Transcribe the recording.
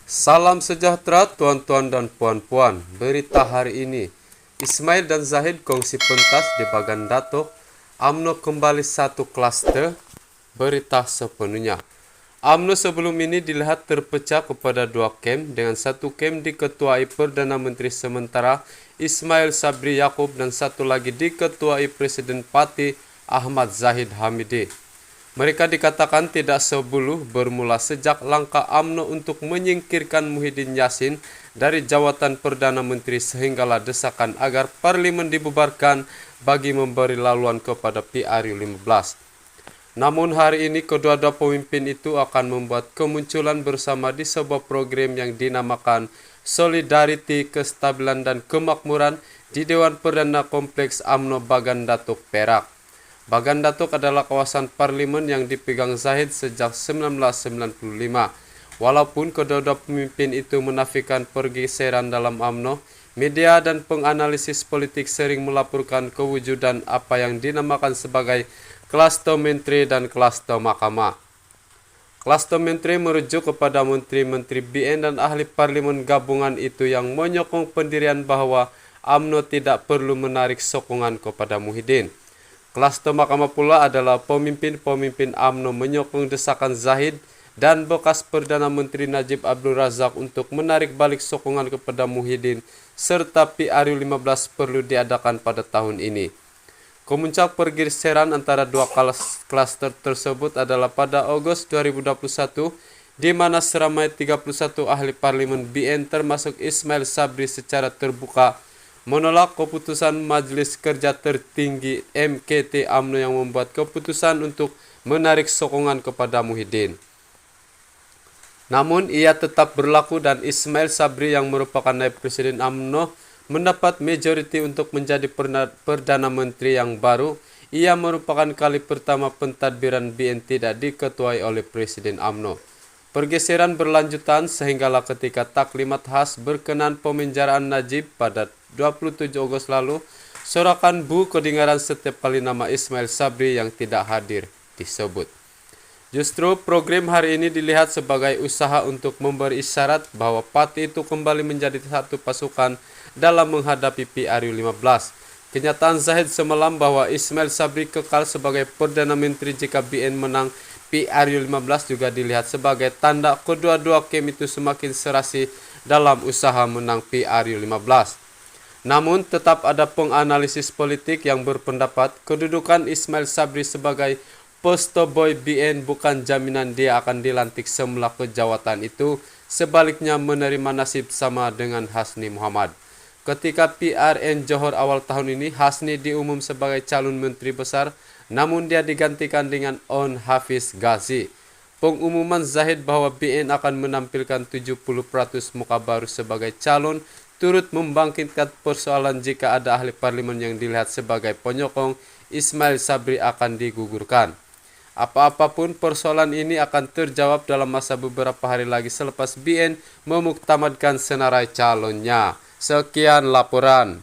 Salam sejahtera tuan-tuan dan puan-puan. Berita hari ini, Ismail dan Zahid kongsi pentas di Bagan Datuk. UMNO kembali satu klaster. Berita sepenuhnya. UMNO sebelum ini dilihat terpecah kepada dua kem, dengan satu kem diketuai Perdana Menteri sementara Ismail Sabri Yaakob dan satu lagi diketuai Presiden Parti Ahmad Zahid Hamidi. Mereka dikatakan tidak sebuluh bermula sejak langkah UMNO untuk menyingkirkan Muhyiddin Yassin dari jawatan Perdana Menteri sehinggalah desakan agar parlimen dibubarkan bagi memberi laluan kepada PRU15. Namun hari ini kedua-dua pemimpin itu akan membuat kemunculan bersama di sebuah program yang dinamakan Solidarity, Kestabilan dan Kemakmuran di Dewan Perdana Kompleks UMNO Bagan Datuk, Perak. Bagan Datuk adalah kawasan parlimen yang dipegang Zahid sejak 1995. Walaupun kedua-dua pemimpin itu menafikan pergeseran dalam UMNO, media dan penganalisis politik sering melaporkan kewujudan apa yang dinamakan sebagai klaster menteri dan klaster mahkamah. Klaster menteri merujuk kepada menteri-menteri BN dan ahli parlimen gabungan itu yang menyokong pendirian bahwa UMNO tidak perlu menarik sokongan kepada Muhyiddin. Klaster mahkamah pula adalah pemimpin-pemimpin UMNO menyokong desakan Zahid dan bekas Perdana Menteri Najib Abdul Razak untuk menarik balik sokongan kepada Muhyiddin serta PRU15 perlu diadakan pada tahun ini. Kemuncak pergeseran antara dua klaster tersebut adalah pada Agustus 2021 di mana seramai 31 ahli parlimen BN termasuk Ismail Sabri secara terbuka menolak keputusan Majelis Kerja Tertinggi MKT UMNO yang membuat keputusan untuk menarik sokongan kepada Muhyiddin. Namun ia tetap berlaku dan Ismail Sabri yang merupakan naib presiden UMNO mendapat majority untuk menjadi Perdana Menteri yang baru. Ia merupakan kali pertama pentadbiran BN tidak diketuai oleh Presiden UMNO. Pergeseran berlanjutan sehinggalah ketika taklimat khas berkenan pemenjaraan Najib pada 27 Agustus lalu, sorakan Bu kedengaran setiap kali nama Ismail Sabri yang tidak hadir disebut. Justru program hari ini dilihat sebagai usaha untuk memberi isyarat bahwa parti itu kembali menjadi satu pasukan dalam menghadapi PRU15. Kenyataan Zahid semalam bahwa Ismail Sabri kekal sebagai Perdana Menteri jika BN menang PRU15 juga dilihat sebagai tanda kedua-dua kem itu semakin serasi dalam usaha menang PRU15. Namun tetap ada penganalisis politik yang berpendapat kedudukan Ismail Sabri sebagai poster boy BN bukan jaminan dia akan dilantik semula ke jawatan itu, sebaliknya menerima nasib sama dengan Hasni Muhammad. Ketika PRN Johor awal tahun ini, Hasni diumum sebagai calon menteri besar, namun dia digantikan dengan On Hafiz Ghazi. Pengumuman Zahid bahwa BN akan menampilkan 70% muka baru sebagai calon turut membangkitkan persoalan jika ada ahli parlimen yang dilihat sebagai penyokong Ismail Sabri akan digugurkan. Apa-apapun persoalan ini akan terjawab dalam masa beberapa hari lagi selepas BN memuktamadkan senarai calonnya. Sekian laporan.